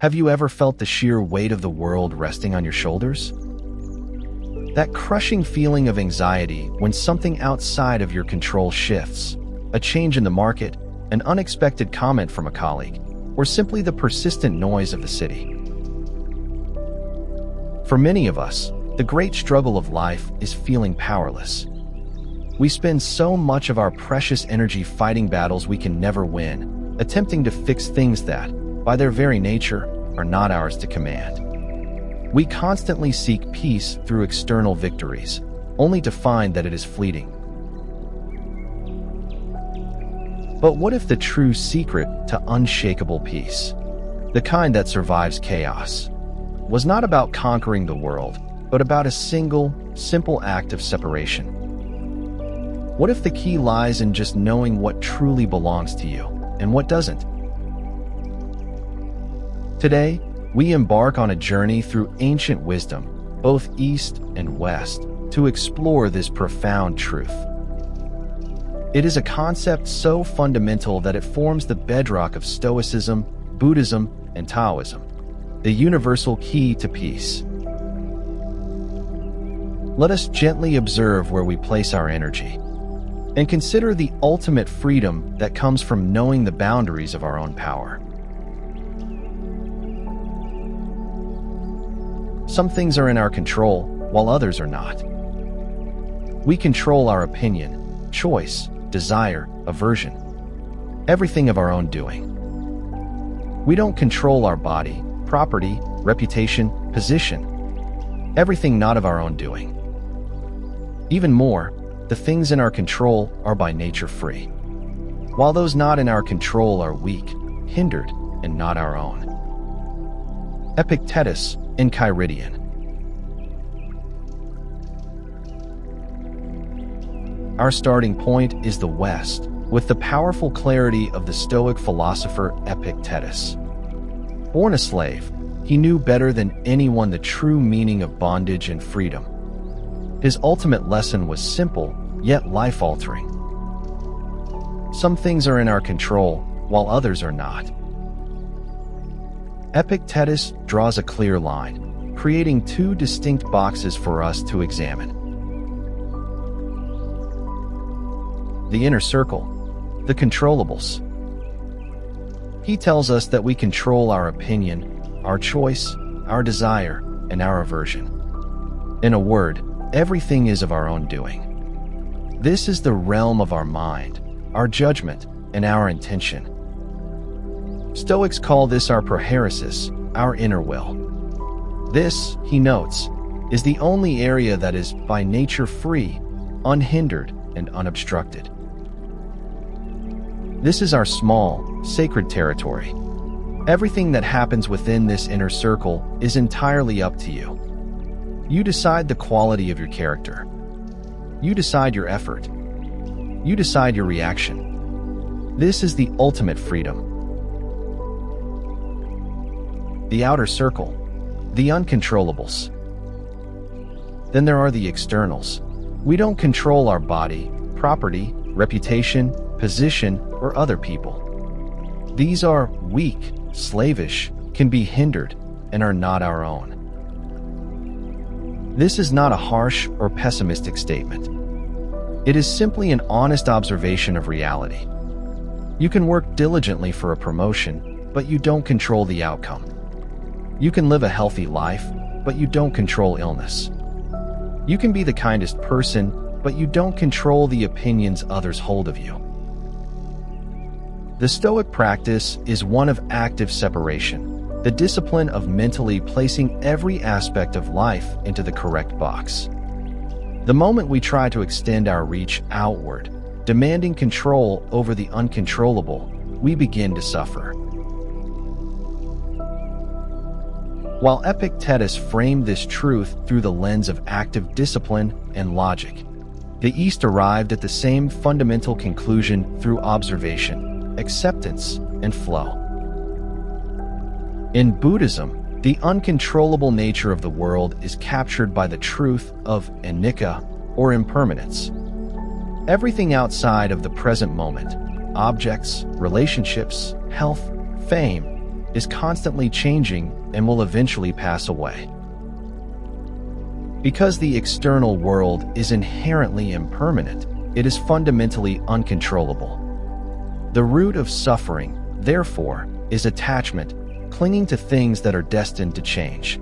Have you ever felt the sheer weight of the world resting on your shoulders? That crushing feeling of anxiety when something outside of your control shifts, a change in the market, an unexpected comment from a colleague, or simply the persistent noise of the city. For many of us, the great struggle of life is feeling powerless. We spend so much of our precious energy fighting battles we can never win, attempting to fix things that, by their very nature, are not ours to command. We constantly seek peace through external victories, only to find that it is fleeting. But what if the true secret to unshakable peace, the kind that survives chaos, was not about conquering the world, but about a single, simple act of separation? What if the key lies in just knowing what truly belongs to you and what doesn't? Today, we embark on a journey through ancient wisdom, both East and West, to explore this profound truth. It is a concept so fundamental that it forms the bedrock of Stoicism, Buddhism, and Taoism, the universal key to peace. Let us gently observe where we place our energy, and consider the ultimate freedom that comes from knowing the boundaries of our own power. Some things are in our control, while others are not. We control our opinion, choice, desire, aversion, everything of our own doing. We don't control our body, property, reputation, position, everything not of our own doing. Even more, the things in our control are by nature free, while those not in our control are weak, hindered, and not our own. Epictetus, Enchiridion. Our starting point is the West, with the powerful clarity of the Stoic philosopher Epictetus. Born a slave, he knew better than anyone the true meaning of bondage and freedom. His ultimate lesson was simple, yet life-altering. Some things are in our control, while others are not. Epictetus draws a clear line, creating two distinct boxes for us to examine. The inner circle, the controllables. He tells us that we control our opinion, our choice, our desire, and our aversion. In a word, everything is of our own doing. This is the realm of our mind, our judgment, and our intention. Stoics call this our prohairesis, our inner will. This, he notes, is the only area that is by nature free, unhindered, and unobstructed. This is our small, sacred territory. Everything that happens within this inner circle is entirely up to you. You decide the quality of your character. You decide your effort. You decide your reaction. This is the ultimate freedom. The outer circle, the uncontrollables. Then there are the externals. We don't control our body, property, reputation, position, or other people. These are weak, slavish, can be hindered, and are not our own. This is not a harsh or pessimistic statement. It is simply an honest observation of reality. You can work diligently for a promotion, but you don't control the outcome. You can live a healthy life, but you don't control illness. You can be the kindest person, but you don't control the opinions others hold of you. The Stoic practice is one of active separation, the discipline of mentally placing every aspect of life into the correct box. The moment we try to extend our reach outward, demanding control over the uncontrollable, we begin to suffer. While Epictetus framed this truth through the lens of active discipline and logic, the East arrived at the same fundamental conclusion through observation, acceptance, and flow. In Buddhism, the uncontrollable nature of the world is captured by the truth of anicca, or impermanence. Everything outside of the present moment, objects, relationships, health, fame, is constantly changing and will eventually pass away. Because the external world is inherently impermanent, it is fundamentally uncontrollable. The root of suffering, therefore, is attachment, clinging to things that are destined to change.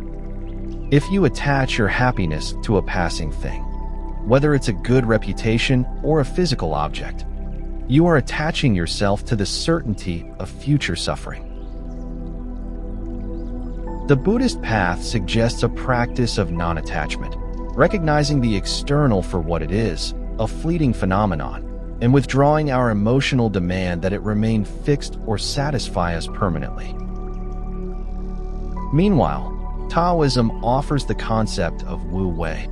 If you attach your happiness to a passing thing, whether it's a good reputation or a physical object, you are attaching yourself to the certainty of future suffering. The Buddhist path suggests a practice of non-attachment, recognizing the external for what it is, a fleeting phenomenon, and withdrawing our emotional demand that it remain fixed or satisfy us permanently. Meanwhile, Taoism offers the concept of Wu Wei,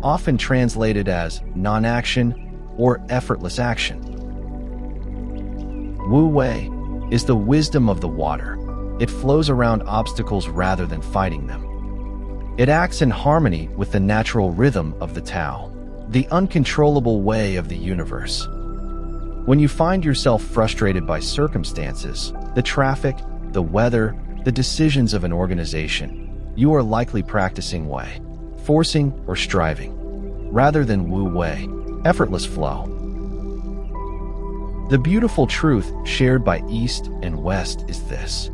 often translated as non-action or effortless action. Wu Wei is the wisdom of the water. It flows around obstacles rather than fighting them. It acts in harmony with the natural rhythm of the Tao, the uncontrollable way of the universe. When you find yourself frustrated by circumstances, the traffic, the weather, the decisions of an organization, you are likely practicing Wei, forcing or striving, rather than Wu Wei, effortless flow. The beautiful truth shared by East and West is this: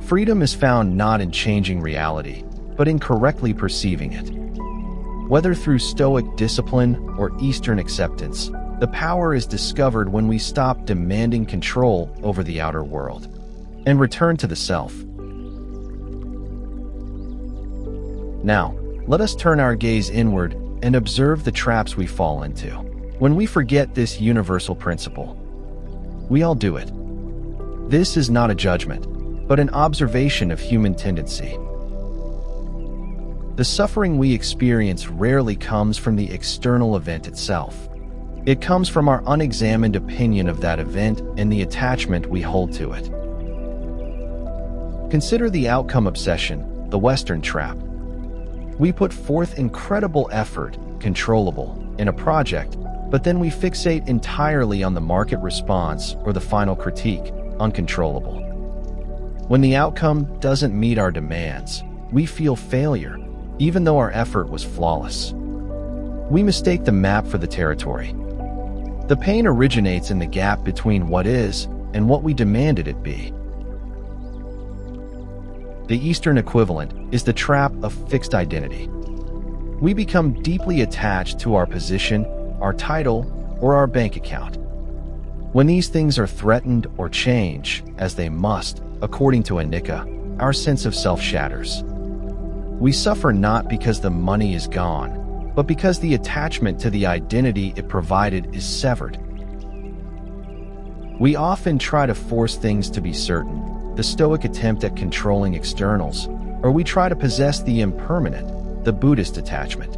freedom is found not in changing reality, but in correctly perceiving it. Whether through Stoic discipline or Eastern acceptance, the power is discovered when we stop demanding control over the outer world and return to the self. Now, let us turn our gaze inward and observe the traps we fall into when we forget this universal principle. We all do it. This is not a judgment, but an observation of human tendency. The suffering we experience rarely comes from the external event itself. It comes from our unexamined opinion of that event and the attachment we hold to it. Consider the outcome obsession, the Western trap. We put forth incredible effort, controllable, in a project, but then we fixate entirely on the market response or the final critique, uncontrollable. When the outcome doesn't meet our demands, we feel failure, even though our effort was flawless. We mistake the map for the territory. The pain originates in the gap between what is and what we demanded it be. The Eastern equivalent is the trap of fixed identity. We become deeply attached to our position, our title, or our bank account. When these things are threatened or change, as they must, according to Anika, our sense of self shatters. We suffer not because the money is gone, but because the attachment to the identity it provided is severed. We often try to force things to be certain, the Stoic attempt at controlling externals, or we try to possess the impermanent, the Buddhist attachment.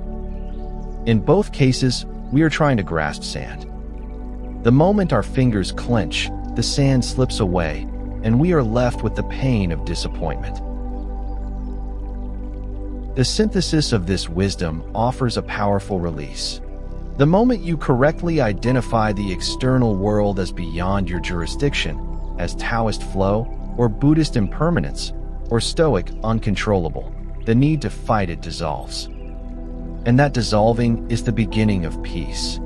In both cases, we are trying to grasp sand. The moment our fingers clench, the sand slips away, and we are left with the pain of disappointment. The synthesis of this wisdom offers a powerful release. The moment you correctly identify the external world as beyond your jurisdiction, as Taoist flow, or Buddhist impermanence, or Stoic uncontrollable, the need to fight it dissolves. And that dissolving is the beginning of peace.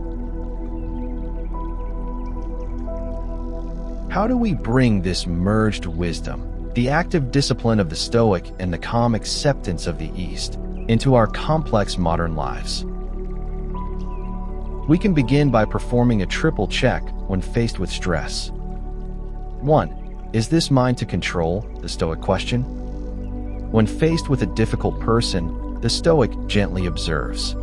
How do we bring this merged wisdom, the active discipline of the Stoic and the calm acceptance of the East, into our complex modern lives? We can begin by performing a triple check when faced with stress. 1. Is this mine to control? The Stoic question. When faced with a difficult person, the Stoic gently observes,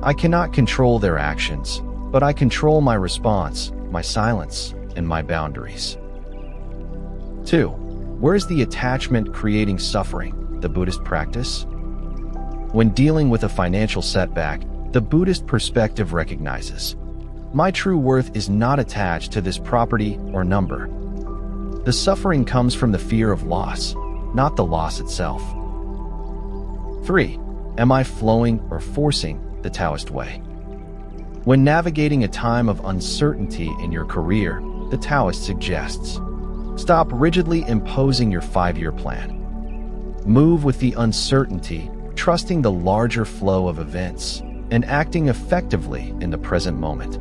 I cannot control their actions, but I control my response, my silence, and my boundaries. 2. Where is the attachment creating suffering? The Buddhist practice. When dealing with a financial setback, the Buddhist perspective recognizes, my true worth is not attached to this property or number. The suffering comes from the fear of loss, not the loss itself. 3. Am I flowing or forcing the Taoist way? When navigating a time of uncertainty in your career, the Taoist suggests, Stop rigidly imposing your 5-year plan. Move with the uncertainty, trusting the larger flow of events, and acting effectively in the present moment.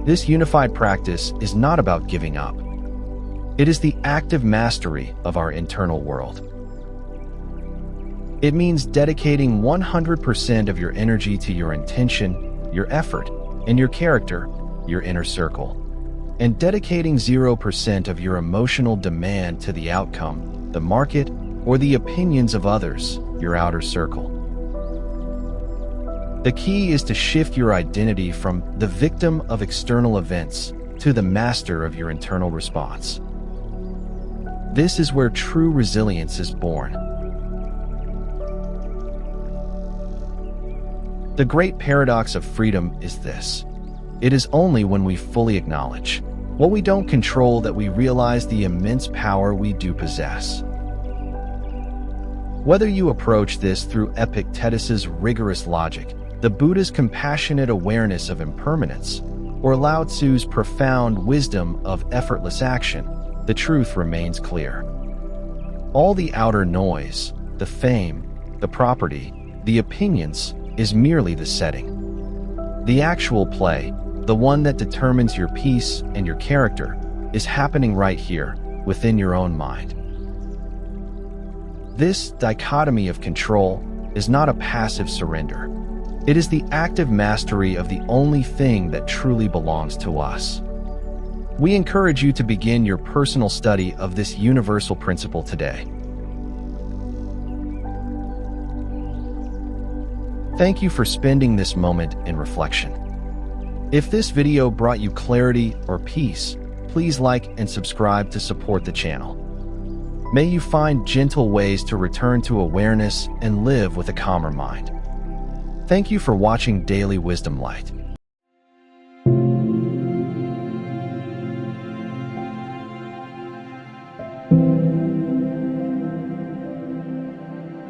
This unified practice is not about giving up. It is the active mastery of our internal world. It means dedicating 100% of your energy to your intention, your effort, and your character, your inner circle, and dedicating 0% of your emotional demand to the outcome, the market, or the opinions of others, your outer circle. The key is to shift your identity from the victim of external events to the master of your internal response. This is where true resilience is born. The great paradox of freedom is this: it is only when we fully acknowledge what we don't control that we realize the immense power we do possess. Whether you approach this through Epictetus's rigorous logic, the Buddha's compassionate awareness of impermanence, or Lao Tzu's profound wisdom of effortless action, the truth remains clear. All the outer noise, the fame, the property, the opinions, is merely the setting. The actual play, the one that determines your peace and your character, is happening right here, within your own mind. This dichotomy of control is not a passive surrender. It is the active mastery of the only thing that truly belongs to us. We encourage you to begin your personal study of this universal principle today. Thank you for spending this moment in reflection. If this video brought you clarity or peace, please like and subscribe to support the channel. May you find gentle ways to return to awareness and live with a calmer mind. Thank you for watching Daily Wisdom Light.